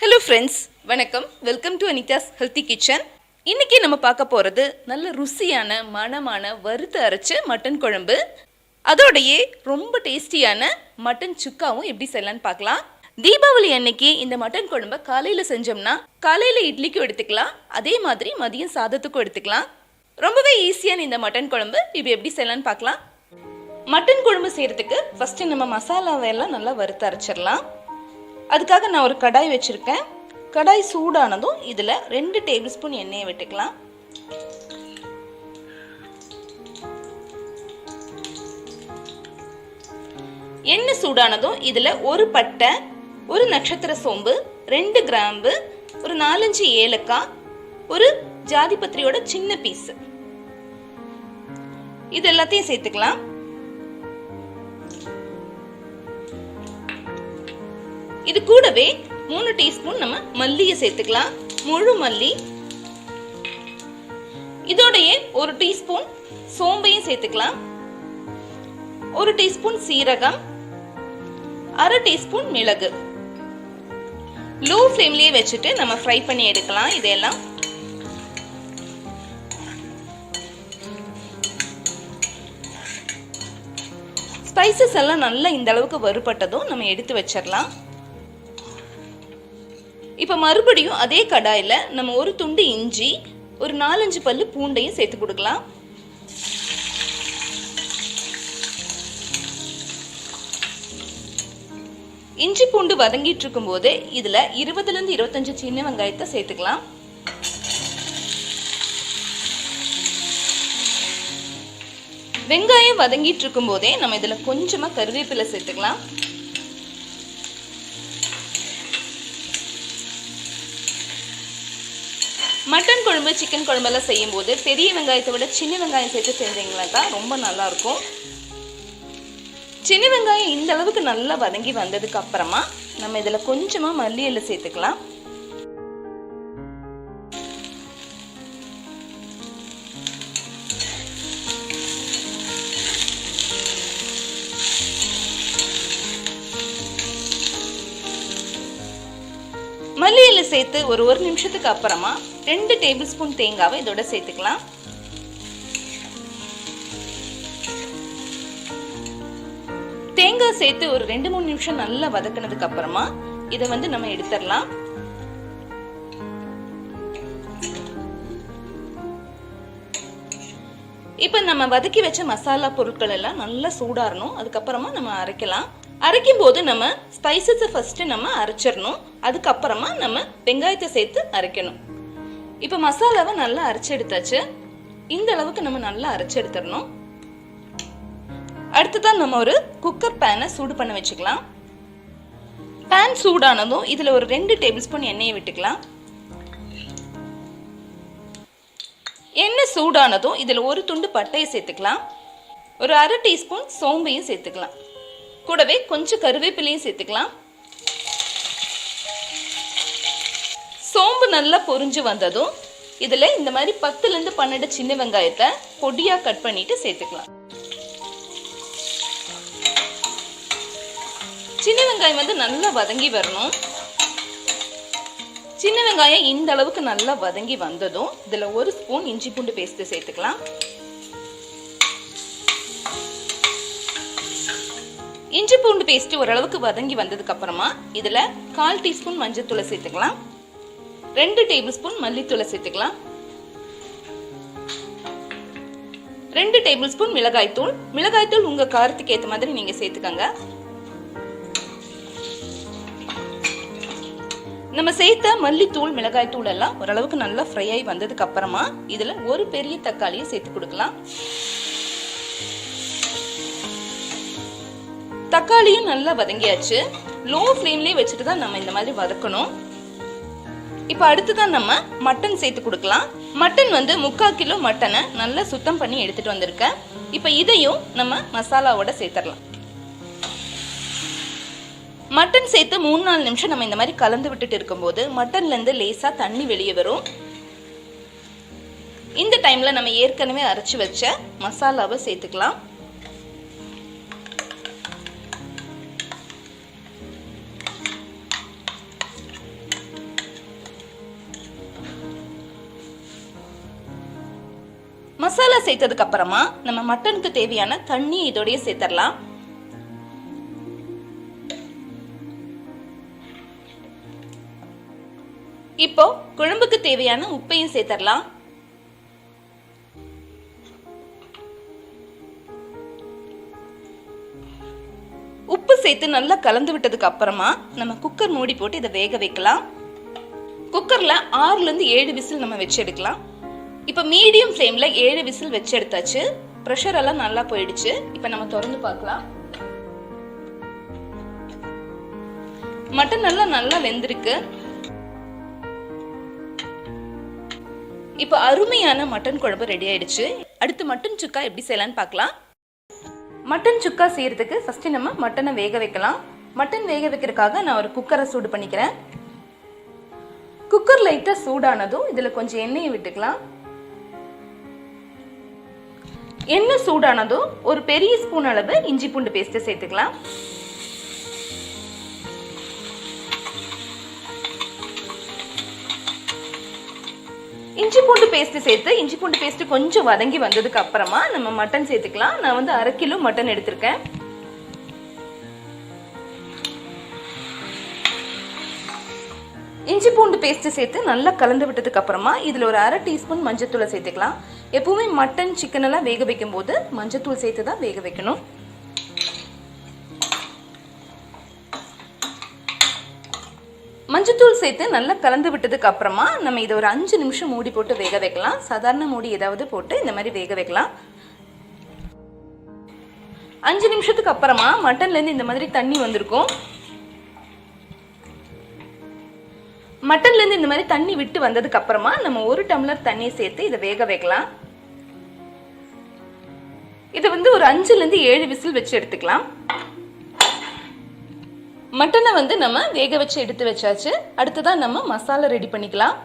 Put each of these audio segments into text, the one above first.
Hello friends, வணக்கம். Welcome to Anitha's healthy kitchen. இன்றைக்கி நம்ம பார்க்க போகிறது நல்ல ருசியான மணமான வறுத்து அரைச்ச மட்டன் குழம்பு. அதோடையே ரொம்ப டேஸ்டியான மட்டன் சுக்காவும் எப்படி செய்யலான்னு பார்க்கலாம். தீபாவளி அன்னைக்கு இந்த மட்டன் குழம்பை காலையில் செஞ்சோம்னா காலையில் இட்லிக்கும் எடுத்துக்கலாம், அதே மாதிரி மதியம் சாதத்துக்கும் எடுத்துக்கலாம். ரொம்பவே ஈஸியான இந்த மட்டன் குழம்பு இப்போ எப்படி செய்யலான்னு பார்க்கலாம். மட்டன் குழம்பு செய்கிறதுக்கு ஃபஸ்ட்டு நம்ம மசாலாவையெல்லாம் நல்லா வறுத்து அரைச்சிடலாம். அதுக்காக நான் ஒரு கடாய் வச்சுருக்கேன். கடாய் சூடானதும் இதில் 2 டேபிள் ஸ்பூன் எண்ணெயை விட்டுக்கலாம். எண்ணெய் சூடானதும் இதில் ஒரு பட்டை, ஒரு நட்சத்திர சோம்பு, 2 கிராம்பு, ஒரு 4-5 ஏலக்காய், ஒரு ஜாதிபத்திரியோட சின்ன பீஸ், இது எல்லாத்தையும் சேர்த்துக்கலாம். இது கூடவே 3 டீஸ்பூன் நம்ம மல்லியை சேர்த்துக்கலாம், முழு மல்லி. இதோடையே 1 டீஸ்பூன் சோம்பையும் சேர்த்துக்கலாம், 1 டீஸ்பூன் சீரகம், 1/2 டீஸ்பூன் மிளகு. லோ ஃப்ளேம்லயே வச்சுட்டு நம்ம ஃப்ரை பண்ணி எடுக்கலாம். இதெல்லாம் ஸ்பைசஸ் எல்லாம் நல்லா இந்த அளவுக்கு வறுபட்டதும் நம்ம எடுத்து வச்சிடலாம். இப்போ மறுபடியும் அதே கடாயில் நம்ம ஒரு துண்டு இஞ்சி, ஒரு 4-5 பல்லு பூண்டையும் சேர்த்து கொடுக்கலாம். இஞ்சி பூண்டு வதங்கிட்டு இருக்கும் போது இதில் 20-25 சின்ன வெங்காயத்தை சேர்த்துக்கலாம். வெங்காயம் வதங்கிட்டு இருக்கும் போதே நம்ம இதில் கொஞ்சமாக கருவேப்பிலை சேர்த்துக்கலாம். மட்டன் குழம்பு, சிக்கன் குழம்பெல்லாம் செய்யும் போது பெரிய வெங்காயத்தை விட சின்ன வெங்காயம் சேர்த்து செஞ்சீங்களா தான் ரொம்ப நல்லா இருக்கும். சின்ன வெங்காயம் இந்த அளவுக்கு நல்லா வதங்கி வந்ததுக்கு அப்புறமா நம்ம இதில் கொஞ்சமா மல்லி இலை சேர்த்துக்கலாம். மல்லி இலை சேர்த்து ஒரு நிமிஷத்துக்கு அப்புறமா 2 டேபிள் ஸ்பூன் தேங்காவை இதோட சேர்த்துக்கலாம். தேங்காய் சேர்த்து ஒரு 2-3 நிமிஷம் நல்லா வதக்கினதுக்கு அப்புறமா இதை நம்ம எடுத்துடலாம். இப்ப நம்ம வதக்கி வச்ச மசாலா பொருட்கள் எல்லாம் நல்லா சூடாறணும். அதுக்கப்புறமா நம்ம அரைக்கலாம். அரைக்கும் போது நம்ம ஸ்பைசஸை ஃபர்ஸ்ட் நம்ம அரைச்சிடணும். அதுக்கப்புறமா நம்ம வெங்காயத்தை சேர்த்து அரைக்கணும். இப்போ மசாலாவை நல்லா அரைச்சி எடுத்தாச்சு. இந்த அளவுக்கு நம்ம நல்லா அரைச்சி எடுத்துடணும். அடுத்ததான் நம்ம ஒரு குக்கர் பேனை சூடு பண்ண வச்சுக்கலாம். பேன் சூடானதும் இதுல ஒரு 2 டேபிள் ஸ்பூன் எண்ணெயை விட்டுக்கலாம். எண்ணெய் சூடானதும் இதுல ஒரு துண்டு பட்டையை சேர்த்துக்கலாம், ஒரு 1/2 டீஸ்பூன் சோம்பையும் சேர்த்துக்கலாம், கூடவே கொஞ்சம் கருவேப்பிலையும் சேர்த்துக்கலாம். சோம்பு நல்லா பொரிஞ்சு வந்ததும் இதில் இந்த மாதிரி 10-12 சின்ன வெங்காயத்தை பொடியாக கட் பண்ணிட்டு சேர்த்துக்கலாம். சின்ன வெங்காயம் நல்லா வதங்கி வரணும். சின்ன வெங்காயம் இந்த அளவுக்கு நல்லா வதங்கி வந்ததும் இதில் 1 ஸ்பூன் இஞ்சி பூண்டு பேஸ்ட் சேர்த்துக்கலாம். இஞ்சி பூண்டு பேஸ்ட் ஓரளவுக்கு வதங்கி வந்ததுக்கு அப்புறமா இதுல 1/4 டீஸ்பூன் மஞ்சள் தூளை சேர்த்துக்கலாம், 2 டேபிள் ஸ்பூன் மல்லித்தூளை சேர்த்துக்கலாம், 2 டேபிள் ஸ்பூன் மிளகாய்த்தூள். மிளகாய்த்தூள் உங்க காரத்துக்கு ஏற்ற மாதிரி நீங்க சேர்த்துக்கங்க. நம்ம சேர்த்த மல்லித்தூள், மிளகாய்த்தூள் எல்லாம் ஓரளவுக்கு நல்லா ஃப்ரை ஆகி வந்ததுக்கு அப்புறமா இதுல ஒரு பெரிய தக்காளியை சேர்த்து கொடுக்கலாம். தக்காளியும் நல்லா வதங்கியாச்சு. லோ ஃப்ளேம்லயே வச்சுட்டு தான் நம்ம இந்த மாதிரி வதக்கணும். இப்போ அடுத்துதான் நம்ம மட்டன் சேர்த்து கொடுக்கலாம். மட்டன் 3/4 கிலோ மட்டனை நல்லா சுத்தம் பண்ணி எடுத்துட்டு வந்திருக்கேன். இப்போ இதையும் நம்ம மசாலாவோட சேர்த்துடலாம். மட்டன் சேர்த்து 3-4 நிமிஷம் நம்ம இந்த மாதிரி கலந்து விட்டுட்டு இருக்கும்போது மட்டன்ல இருந்து லேசா தண்ணி வெளியே வரும். இந்த டைம்ல நம்ம ஏற்கனவே அரைச்சு வச்ச மசாலாவை சேர்த்துக்கலாம். மசாலா சேர்த்ததுக்கு அப்புறமா நம்ம மட்டனுக்கு தேவையான தண்ணி இதோடய சேர்த்துடலாம். இப்போ குழம்புக்கு தேவையான உப்பையும் சேர்த்துடலாம். உப்பு சேர்த்து நல்லா கலந்து விட்டதுக்கு அப்புறமா நம்ம குக்கர் மூடி போட்டு இதை வேக வைக்கலாம். குக்கர்ல 6ல இருந்து 7 விசில் நம்ம வச்சு எடுக்கலாம். இப்ப மீடியம் ஃப்ளேம்ல 7 விசில் வச்சு எடுத்தாச்சு. பிரஷர் எல்லாம் நல்லா போயிடுச்சு. இப்ப நம்ம திறந்து பார்க்கலாம். மட்டன் நல்லா வெந்திருக்கு. இப்ப அருமையான மட்டன் குழம்பு ரெடி ஆயிடுச்சு. அடுத்து மட்டன் சுக்கா எப்படி செய்யலாம்னு பார்க்கலாம். மட்டன் சுக்கா செய்யறதுக்கு ஃபர்ஸ்ட் நம்ம மட்டனை வேக வைக்கலாம். மட்டன் வேக வைக்கிறதுக்காக நான் ஒரு குக்கரை சூடு பண்ணிக்கிறேன். குக்கர் லைட்டா சூடானதும் இதுல கொஞ்சம் எண்ணெயை விட்டுக்கலாம். எண்ணெய் சூடானதும் ஒரு பெரிய ஸ்பூன் அளவு இஞ்சி பூண்டு பேஸ்ட் சேர்த்துக்கலாம். இஞ்சி பூண்டு பேஸ்ட் சேர்த்து இஞ்சி பூண்டு பேஸ்ட் கொஞ்சம் வதங்கி வந்ததுக்கு அப்புறமா நம்ம மட்டன் சேர்த்துக்கலாம். நான் வந்து 1/2 கிலோ மட்டன் எடுத்திருக்கேன். இஞ்சி பூண்டு பேஸ்ட் சேர்த்து நல்லா கலந்து விட்டதுக்கு அப்புறமா இதுல ஒரு 1/2 டீஸ்பூன் மஞ்சத்தூளை சேர்த்துக்கலாம். எப்பவுமே மட்டன் சிக்கன் எல்லாம் வேக வைக்கும் போது மஞ்சத்தூள் சேர்த்து தான் வேக வைக்கணும். மஞ்சத்தூள் சேர்த்து நல்லா கலந்து விட்டதுக்கு அப்புறமா நம்ம இதை ஒரு 5 நிமிஷம் மூடி போட்டு வேக வைக்கலாம். சாதாரண மூடி ஏதாவது போட்டு இந்த மாதிரி வேக வைக்கலாம். 5 நிமிஷத்துக்கு அப்புறமா மட்டன்ல இருந்து இந்த மாதிரி தண்ணி வந்திருக்கும். மட்டன்ல இருந்து இந்த மாதிரி தண்ணி விட்டு வந்ததுக்கு அப்புறமா நம்ம 1 டம்ளர் தண்ணி சேர்த்து இதை வேக வைக்கலாம். இதை வந்து ஒரு 5ல இருந்து 7 விசில் வச்சு எடுத்துக்கலாம். மட்டனை வந்து நம்ம வேக வச்சு எடுத்து வச்சாச்சு. அடுத்ததான் நம்ம மசாலா ரெடி பண்ணிக்கலாம்.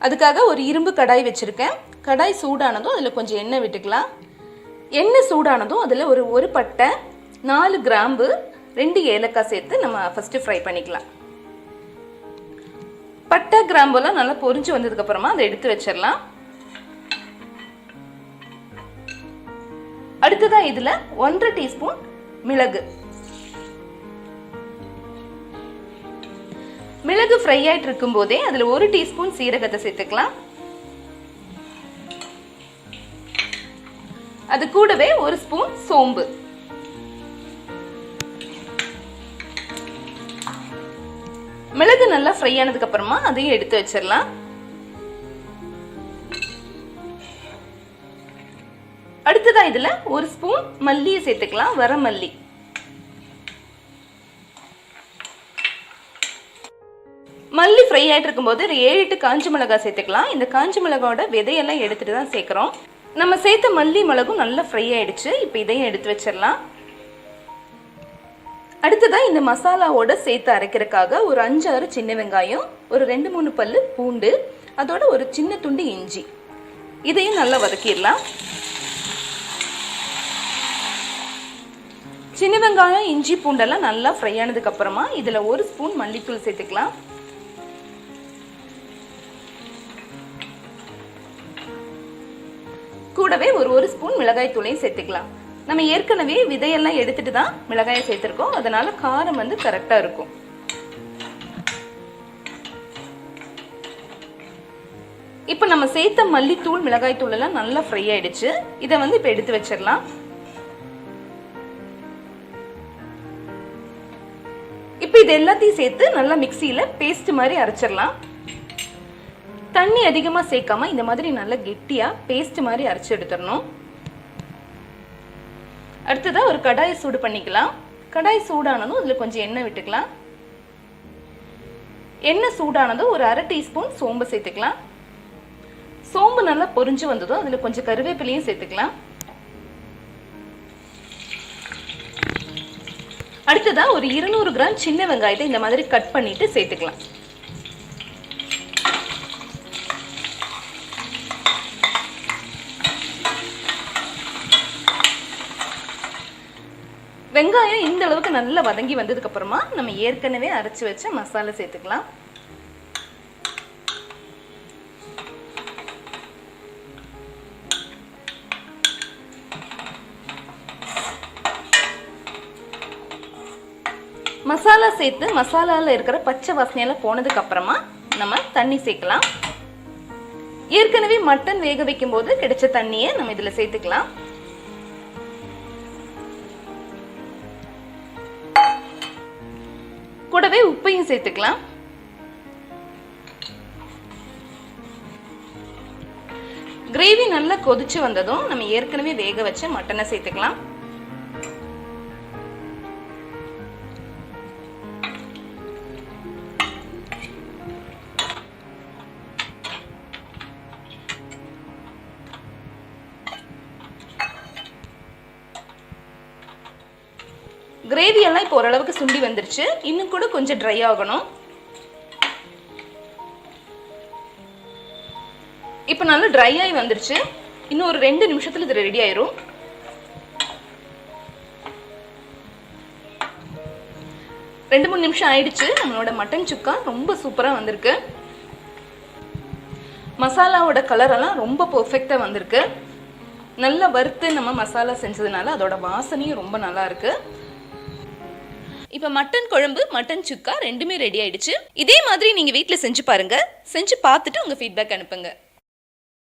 அதுக்காக ஒரு இரும்பு கடாய் வச்சிருக்கேன். கடாய் சூடானதும் அதில் கொஞ்சம் எண்ணெய் விட்டுக்கலாம். எண்ணெய் சூடானதும் அதில் ஒரு பட்டை, 4 கிராம்பு, 2 ஏலக்காய் சேர்த்து நம்ம ஃபர்ஸ்ட் ஃப்ரை பண்ணிக்கலாம். பட்டை கிராம்பெல்லாம் நல்லா பொரிஞ்சு வந்ததுக்கு அப்புறமா அதை எடுத்து வச்சிடலாம். அடுத்ததான் இதுல 1/2 டீஸ்பூன் மிளகு. மிளகு ஃப்ரை ஆயிட்டு இருக்கும் போதே அதுல 1 டீஸ்பூன் சீரகத்தை சேர்த்துக்கலாம். அது கூடவே 1 ஸ்பூன் சோம்பு. மிளகு நல்லா ஃப்ரை ஆனதுக்கு அப்புறமா அதையும் எடுத்து வச்சிடலாம். அடுத்ததா இதுல 1 ஸ்பூன் மல்லியை சேர்த்துக்கலாம். வரமல்லி. மல்லி ஃப்ரை ஆயிட்டு இருக்கும்போது 7-8 காஞ்ச மிளகாய் சேர்த்துக்கலாம். இந்த காஞ்ச மிளகாயோட விதையெல்லாம் எடுத்துட்டு தான் சேர்க்கிறோம். நம்ம சேர்த்த மல்லி மிளகும் நல்லா ஃப்ரை ஆயிடுச்சு. இப்போ இதையும் எடுத்து வச்சிடலாம். அடுத்ததான் இந்த மசாலாவோட சேர்த்து அரைக்கிறதுக்காக ஒரு 5-6 சின்ன வெங்காயம், ஒரு 2-3 பல்லு பூண்டு, அதோட ஒரு சின்ன துண்டு இஞ்சி, இதையும் நல்லா வதக்கிடலாம். சின்ன வெங்காயம், இஞ்சி, பூண்டெல்லாம் நல்லா ஃப்ரை ஆனதுக்கு அப்புறமா இதுல 1 ஸ்பூன் மல்லித்தூள் சேர்த்துக்கலாம். கூடவே ஒரு ஸ்பூன் மிளகாய் தூளையும் சேர்த்துக்கலாம். நம்ம ஏற்கனவே விதையெல்லாம் எடுத்துட்டு தான் மிளகாயை சேர்த்திருக்கோம். அதனால காரம் வந்து கரெக்டா இருக்கும். இப்ப நம்ம சேர்த்த மல்லித்தூள், மிளகாய் தூள் எல்லாம் நல்லா ஃப்ரை ஆயிடுச்சு. இதை வந்து இப்ப எடுத்து வச்சிடலாம். இப்ப இது எல்லாத்தையும் சேர்த்து நல்லா மிக்சியில பேஸ்ட் மாதிரி அரைச்சிடலாம். தண்ணி அதிகமா சேர்க்காம இந்த மாதிரி நல்லா கெட்டியா பேஸ்ட் மாதிரி அரைச்சு எடுத்துடணும். அடுத்ததா ஒரு கடாயை சூடு பண்ணிக்கலாம். கடாய் சூடானதும் அதுல கொஞ்சம் எண்ணெய் விட்டுக்கலாம். எண்ணெய் சூடானதும் ஒரு 1/2 டீஸ்பூன் சோம்பு சேர்த்துக்கலாம். சோம்பு நல்லா பொரிஞ்சு வந்ததும் அதுல கொஞ்சம் கருவேப்பிலையும் சேர்த்துக்கலாம். அடுத்ததா ஒரு 200 கிராம் சின்ன வெங்காயத்தை இந்த மாதிரி கட் பண்ணிட்டு சேர்த்துக்கலாம். வெங்காயம் இந்த அளவுக்கு நல்லா வதங்கி வந்ததுக்கு அப்புறமா நம்ம ஏற்கனவே அரைச்சு வச்ச மசாலா சேர்த்துக்கலாம். மசாலா சேர்த்து மசாலாவில் இருக்கிற பச்சை வாசனையெல்லாம் போனதுக்கு அப்புறமா நம்ம தண்ணி சேர்க்கலாம். ஏற்கனவே மட்டன் வேக வைக்கும் போது கிடைச்ச தண்ணியை நம்ம இதுல சேர்த்துக்கலாம். கூடவே உப்பையும் சேர்த்துக்கலாம். கிரேவி நல்லா கொதிச்சு வந்ததும் நம்ம ஏற்கனவே வேக வச்ச மட்டனை சேர்த்துக்கலாம். கிரேவி எல்லாம் இப்போ ஓரளவுக்கு சுண்டி வந்துருச்சு. இன்னும் கூட கொஞ்சம் ட்ரை ஆகணும். இப்போ நல்லா ட்ரை ஆகி வந்துருச்சு. இன்னும் ஒரு 2 நிமிஷத்துல இது ரெடி ஆயிரும். ரெண்டு 3 நிமிஷம் ஆயிடுச்சு. நம்மளோட மட்டன் சுக்கா ரொம்ப சூப்பரா வந்திருக்கு. மசாலாவோட கலர் எல்லாம் ரொம்ப பெர்ஃபெக்ட்டா வந்திருக்கு. நல்லா வறுத்து நம்ம மசாலா செஞ்சதுனால அதோட வாசனையும் ரொம்ப நல்லா இருக்கு. இப்போ மட்டன் குழம்பு, மட்டன் சுக்கா ரெண்டுமே ரெடி ஆயிடுச்சு. இதே மாதிரி நீங்க வீட்டில் செஞ்சு பாருங்க. செஞ்சு பார்த்துட்டு உங்க ஃபீட்பேக் அனுப்புங்க.